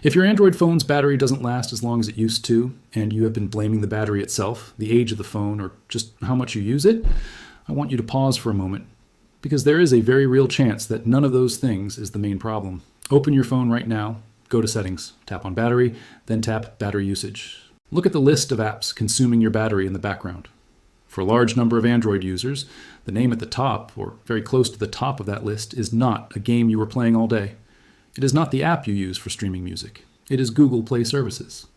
If your Android phone's battery doesn't last as long as it used to, and you have been blaming the battery itself, the age of the phone, or just how much you use it, I want you to pause for a moment, because there is a very real chance that none of those things is the main problem. Open your phone right now, go to Settings, tap on Battery, then tap Battery Usage. Look at the list of apps consuming your battery in the background. For a large number of Android users, the name at the top, or very close to the top of that list, is not a game you were playing all day. It is not the app you use for streaming music. It is Google Play Services,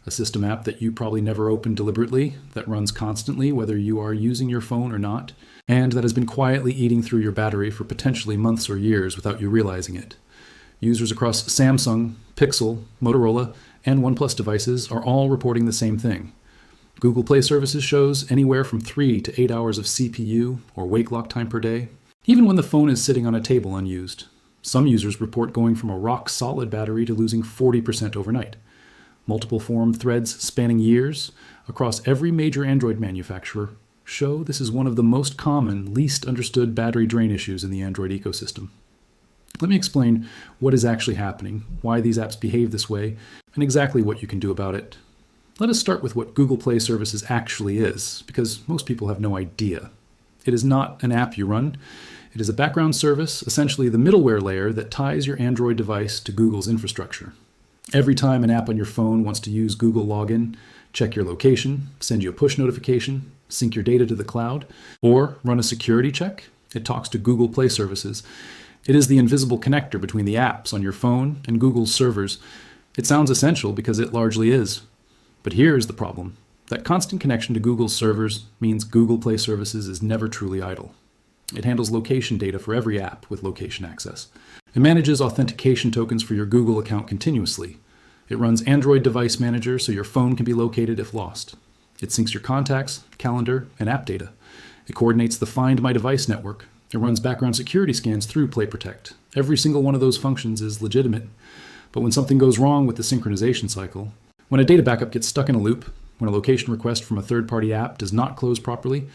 a system app that you probably never open deliberately, that runs constantly whether you are using your phone or not, and that has been quietly eating through your battery for potentially months or years without you realizing it. Users across Samsung, Pixel, Motorola, and OnePlus devices are all reporting the same thing. Google Play Services shows anywhere from 3 to 8 hours of CPU or wake lock time per day, even when the phone is sitting on a table unused. Some users report going from a rock-solid battery to losing 40% overnight. Multiple forum threads spanning years across every major Android manufacturer show this is one of the most common, least understood battery drain issues in the Android ecosystem. Let me explain what is actually happening, why these apps behave this way, and exactly what you can do about it. Let us start with what Google Play Services actually is, because most people have no idea. It is not an app you run. It is a background service, essentially the middleware layer that ties your Android device to Google's infrastructure. Every time an app on your phone wants to use Google Login, check your location, send you a push notification, sync your data to the cloud, or run a security check, it talks to Google Play Services. It is the invisible connector between the apps on your phone and Google's servers. It sounds essential because it largely is. But here's the problem. That constant connection to Google's servers means Google Play Services is never truly idle. It handles location data for every app with location access. It manages authentication tokens for your Google account continuously. It runs Android Device Manager so your phone can be located if lost. It syncs your contacts, calendar, and app data. It coordinates the Find My Device network. It runs background security scans through Play Protect. Every single one of those functions is legitimate. But when something goes wrong with the synchronization cycle, when a data backup gets stuck in a loop, when a location request from a third-party app does not close properly,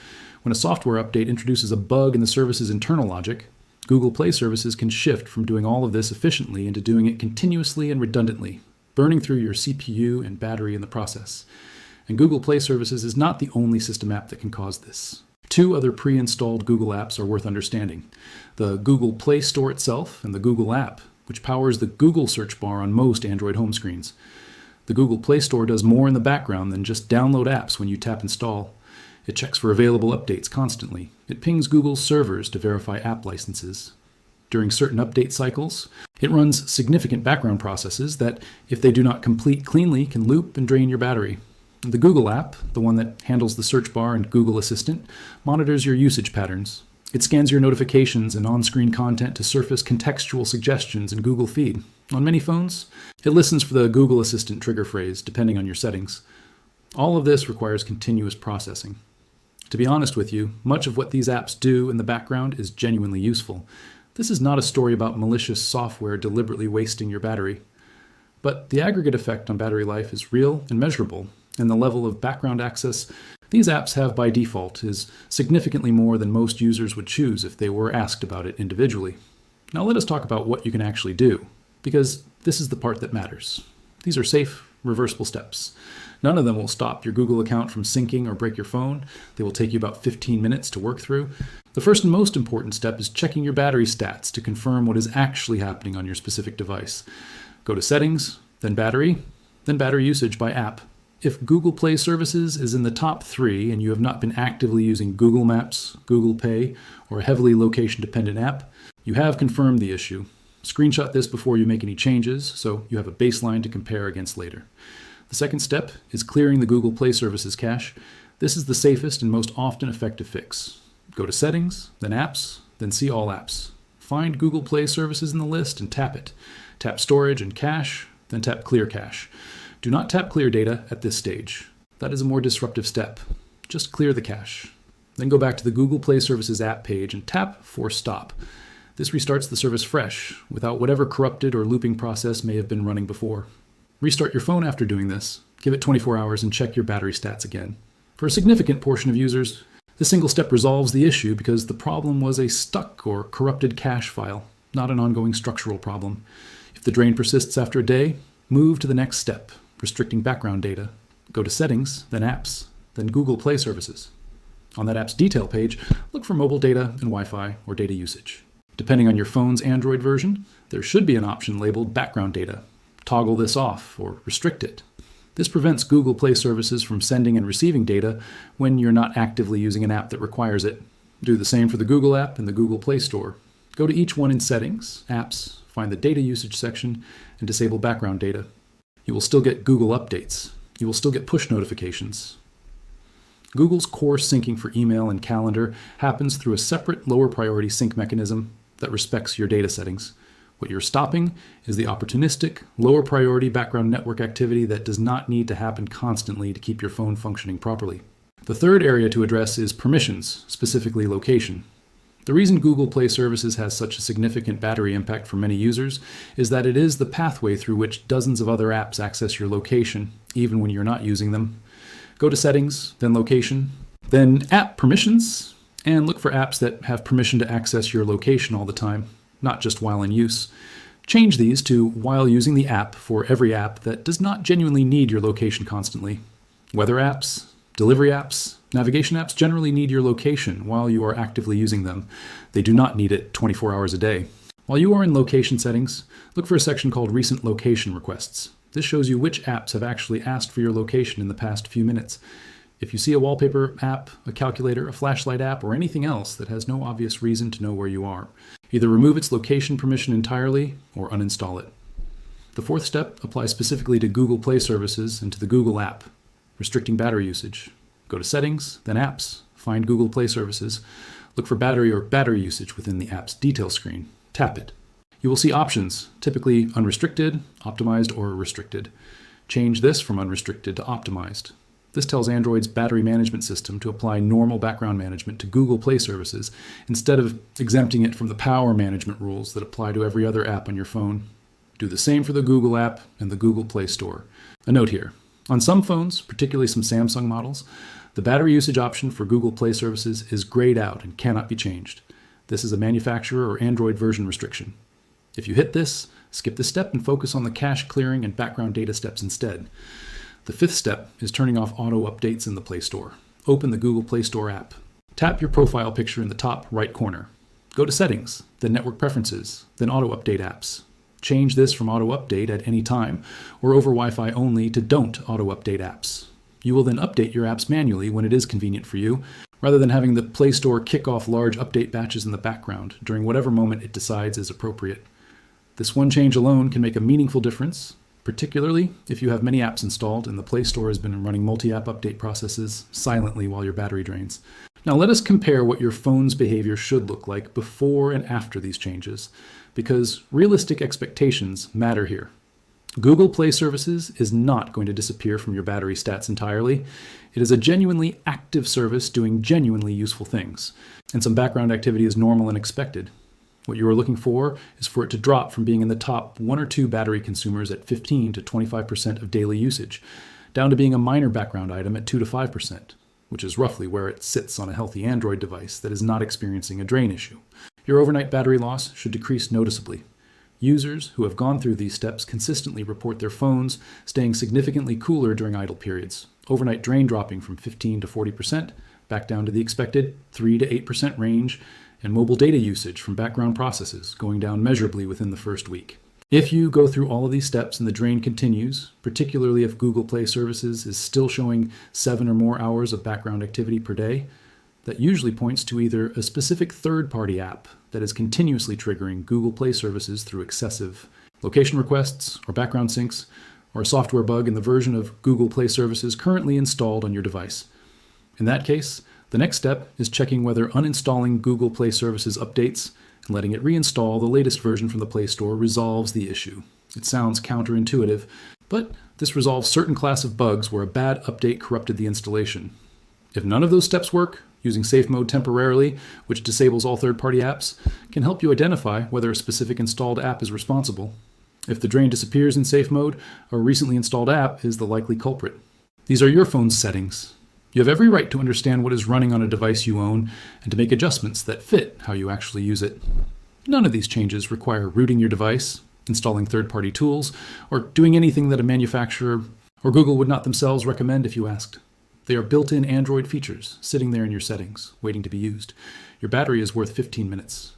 when a software update introduces a bug in the service's internal logic, Google Play Services can shift from doing all of this efficiently into doing it continuously and redundantly, burning through your CPU and battery in the process. And Google Play Services is not the only system app that can cause this. 2 other pre-installed Google apps are worth understanding: the Google Play Store itself and the Google app, which powers the Google search bar on most Android home screens. The Google Play Store does more in the background than just download apps when you tap install. It checks for available updates constantly. It pings Google's servers to verify app licenses. During certain update cycles, it runs significant background processes that, if they do not complete cleanly, can loop and drain your battery. The Google app, the one that handles the search bar and Google Assistant, monitors your usage patterns. It scans your notifications and on-screen content to surface contextual suggestions in Google Feed. On many phones, it listens for the Google Assistant trigger phrase, depending on your settings. All of this requires continuous processing. To be honest with you, much of what these apps do in the background is genuinely useful. This is not a story about malicious software deliberately wasting your battery. But the aggregate effect on battery life is real and measurable, and the level of background access these apps have by default is significantly more than most users would choose if they were asked about it individually. Now let us talk about what you can actually do, because this is the part that matters. These are safe, reversible steps. None of them will stop your Google account from syncing or break your phone. They will take you about 15 minutes to work through. The first and most important step is checking your battery stats to confirm what is actually happening on your specific device. Go to Settings, then Battery Usage by app. If Google Play Services is in the top 3 and you have not been actively using Google Maps, Google Pay, or a heavily location-dependent app, you have confirmed the issue. Screenshot this before you make any changes so you have a baseline to compare against later. The second step is clearing the Google Play Services cache. This is the safest and most often effective fix. Go to Settings, then Apps, then See All Apps. Find Google Play Services in the list and tap it. Tap Storage and Cache, then tap Clear Cache. Do not tap Clear Data at this stage. That is a more disruptive step. Just clear the cache. Then go back to the Google Play Services app page and tap Force Stop. This restarts the service fresh, without whatever corrupted or looping process may have been running before. Restart your phone after doing this. Give it 24 hours and check your battery stats again. For a significant portion of users, this single step resolves the issue because the problem was a stuck or corrupted cache file, not an ongoing structural problem. If the drain persists after a day, Move to the next step, restricting background data. Go to Settings, then Apps, then Google Play Services. On that app's detail page, look for mobile data and Wi-Fi or data usage. Depending on your phone's Android version, there should be an option labeled Background Data. Toggle this off or restrict it. This prevents Google Play Services from sending and receiving data when you're not actively using an app that requires it. Do the same for the Google app and the Google Play Store. Go to each one in Settings, Apps, find the Data Usage section, and disable background data. You will still get Google updates. You will still get push notifications. Google's core syncing for email and calendar happens through a separate lower priority sync mechanism that respects your data settings. What you're stopping is the opportunistic, lower priority background network activity that does not need to happen constantly to keep your phone functioning properly. The third area to address is permissions, specifically location. The reason Google Play Services has such a significant battery impact for many users is that it is the pathway through which dozens of other apps access your location, even when you're not using them. Go to Settings, then Location, then App Permissions, and look for apps that have permission to access your location all the time, not just while in use. Change these to while using the app for every app that does not genuinely need your location constantly. Weather apps, delivery apps, navigation apps generally need your location while you are actively using them. They do not need it 24 hours a day. While you are in location settings, look for a section called Recent Location Requests. This shows you which apps have actually asked for your location in the past few minutes. If you see a wallpaper app, a calculator, a flashlight app, or anything else that has no obvious reason to know where you are, either remove its location permission entirely or uninstall it. The fourth step applies specifically to Google Play Services and to the Google app, restricting battery usage. Go to Settings, then Apps, find Google Play Services, look for battery or battery usage within the app's detail screen. Tap it. You will see options, typically unrestricted, optimized, or restricted. Change this from unrestricted to optimized. This tells Android's battery management system to apply normal background management to Google Play Services instead of exempting it from the power management rules that apply to every other app on your phone. Do the same for the Google app and the Google Play Store. A note here. On some phones, particularly some Samsung models, the battery usage option for Google Play Services is grayed out and cannot be changed. This is a manufacturer or Android version restriction. If you hit this, skip this step and focus on the cache clearing and background data steps instead. The fifth step is turning off auto updates in the Play Store. Open the Google Play Store app. Tap your profile picture in the top right corner. Go to Settings, then Network Preferences, then Auto Update Apps. Change this from Auto Update at any time or over Wi-Fi only to Don't Auto Update Apps. You will then update your apps manually when it is convenient for you, rather than having the Play Store kick off large update batches in the background during whatever moment it decides is appropriate. This one change alone can make a meaningful difference, particularly if you have many apps installed and the Play Store has been running multi-app update processes silently while your battery drains. Now let us compare what your phone's behavior should look like before and after these changes, because realistic expectations matter here. Google Play Services is not going to disappear from your battery stats entirely. It is a genuinely active service doing genuinely useful things, and some background activity is normal and expected. What you are looking for is for it to drop from being in the top 1 or 2 battery consumers at 15 to 25% of daily usage, down to being a minor background item at 2 to 5%, which is roughly where it sits on a healthy Android device that is not experiencing a drain issue. Your overnight battery loss should decrease noticeably. Users who have gone through these steps consistently report their phones staying significantly cooler during idle periods, overnight drain dropping from 15 to 40%, back down to the expected 3 to 8% range, and mobile data usage from background processes going down measurably within the first week. If you go through all of these steps and the drain continues, particularly if Google Play Services is still showing 7 or more hours of background activity per day, that usually points to either a specific third-party app that is continuously triggering Google Play Services through excessive location requests or background syncs, or a software bug in the version of Google Play Services currently installed on your device. In that case, the next step is checking whether uninstalling Google Play Services updates and letting it reinstall the latest version from the Play Store resolves the issue. It sounds counterintuitive, but this resolves certain class of bugs where a bad update corrupted the installation. If none of those steps work, using safe mode temporarily, which disables all third-party apps, can help you identify whether a specific installed app is responsible. If the drain disappears in safe mode, a recently installed app is the likely culprit. These are your phone's settings. You have every right to understand what is running on a device you own and to make adjustments that fit how you actually use it. None of these changes require rooting your device. installing third-party tools, or doing anything that a manufacturer or Google would not themselves recommend if you asked. They are built-in Android features, sitting there in your settings, waiting to be used. Your battery is worth 15 minutes.